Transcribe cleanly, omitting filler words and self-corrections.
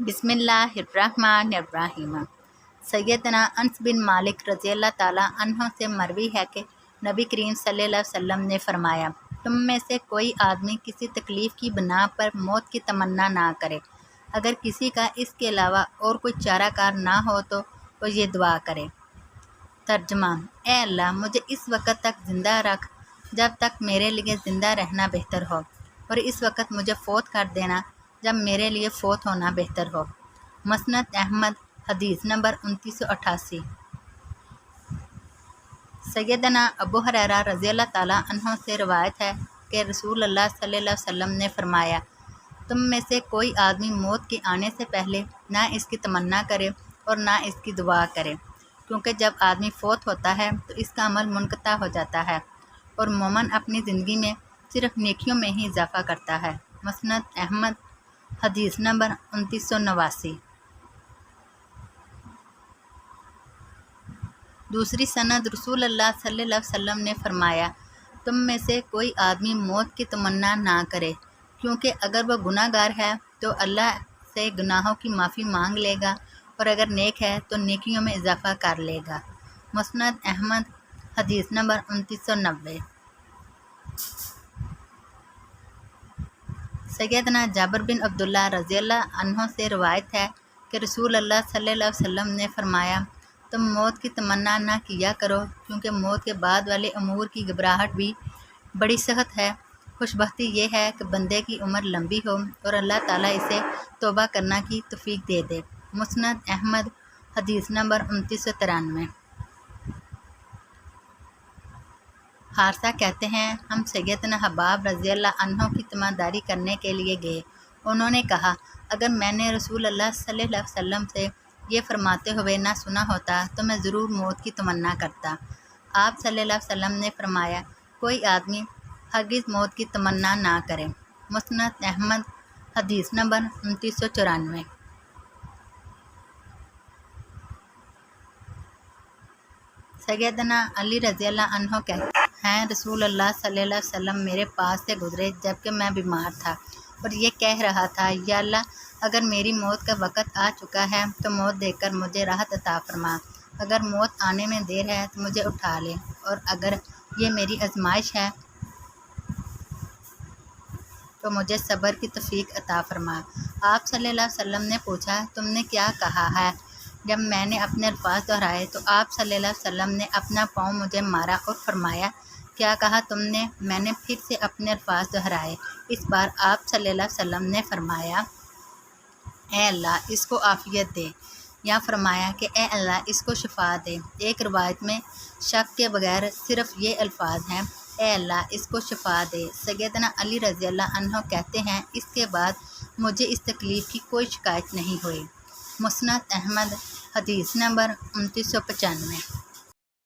बिस्मिल्लाहिर्रहमानिर्रहीम। सैयदना अनस बिन मालिक रज़ी अल्लाह ताला अन्हो से मरवी है कि नबी करीम सल्लल्लाहु अलैहि वसल्लम ने फरमाया, तुम में से कोई आदमी किसी तकलीफ़ की बिना पर मौत की तमन्ना ना करे। अगर किसी का इसके अलावा और कोई चाराकार ना हो तो वो ये दुआ करे। तर्जमा: ए अल्लाह, मुझे इस वक़्त तक ज़िंदा रख जब तक मेरे लिए ज़िंदा रहना बेहतर हो, और इस वक़्त मुझे फ़ौत कर देना जब मेरे लिए फ़ौत होना बेहतर हो। मुस्नद अहमद, हदीस नंबर 2988। सैयदना अबू हुरैरा रज़ी अल्लाह ताला अन्हो से रवायत है कि रसूल अल्लाह सल्लल्लाहु अलैहि वसल्लम ने फरमाया, तुम में से कोई आदमी मौत के आने से पहले ना इसकी तमन्ना करे और ना इसकी दुआ करे, क्योंकि जब आदमी फ़ौत होता है तो इसका अमल मुनक़ता हो जाता है और मोमन अपनी ज़िंदगी में सिर्फ़ नेकियों में ही इजाफ़ा करता है। मुस्नद अहमद, हदीस नंबर 2989। दूसरी सनद रसूल अल्लाह सल्लल्लाहु अलैहि वसल्लम ने फरमाया, तुम में से कोई आदमी मौत की तमन्ना ना करे, क्योंकि अगर वह गुनाहगार है तो अल्लाह से गुनाहों की माफ़ी मांग लेगा, और अगर नेक है तो नेकियों में इजाफ़ा कर लेगा। मुस्नद अहमद, हदीस नंबर 2990। सैयदना जाबिर बिन अब्दुल्लाह रज़ी अल्लाह अन्हो से रवायत है कि रसूल अल्लाह सल्लल्लाहु अलैहि वसल्लम ने फरमाया, तुम मौत की तमन्ना ना किया करो, क्योंकि मौत के बाद वाले अमूर की घबराहट भी बड़ी सख्त है। खुशबख्ती ये है कि बंदे की उम्र लंबी हो और अल्लाह ताला इसे तौबा करना की तौफीक दे दे। मुस्नद अहमद, हदीस नंबर 2993। हारसा कहते हैं, हम सैयदना हबाब रज़ी अल्लाह अन्हो की तीमारदारी करने के लिए गए। उन्होंने कहा, अगर मैंने रसूल अल्लाह सल्लल्लाहु अलैहि वसल्लम से ये फरमाते हुए ना सुना होता तो मैं ज़रूर मौत की तमन्ना करता। आप सल्लल्लाहु अलैहि वसल्लम ने फरमाया, कोई आदमी हरगिज़ मौत की तमन्ना ना करे। मुस्नद अहमद, हदीस नंबर 2994। सैयदना अली रज़ी अल्लाह अन्हो कहते हैं, रसूल अल्लाह सल्लल्लाहु अलैहि वसल्लम मेरे पास से गुजरे जबकि मैं बीमार था और ये कह रहा था, या अल्लाह, अगर मेरी मौत का वक़्त आ चुका है तो मौत देकर मुझे राहत अता फरमा। अगर मौत आने में देर है तो मुझे उठा ले, और अगर ये मेरी आजमाइश है तो मुझे सब्र की तौफीक अता फरमा। आप सल्लल्लाहु अलैहि वसल्लम ने पूछा, तुमने क्या कहा है? जब मैंने अपने अल्फाज दोहराए तो आप सल्लल्लाहु अलैहि वसल्लम ने अपना पाँव मुझे मारा और फरमाया, क्या कहा तुमने? मैंने फिर से अपने अल्फाज दोहराए। इस बार आप सल्लल्लाहु अलैहि वसल्लम ने फरमाया, ए अल्लाह, इसको आफ़ियत दे, या फरमाया कि ए अल्लाह, इसको शिफा दे। एक रिवायत में शक के बगैर सिर्फ़ ये अल्फाज हैं, ए अल्लाह, इसको शिफा दे। सैयदना अली रज़ी अल्लाह अन्हो कहते हैं, इसके बाद मुझे इस तकलीफ़ की कोई शिकायत नहीं हुई। मुस्नद अहमद, हदीस नंबर 2995।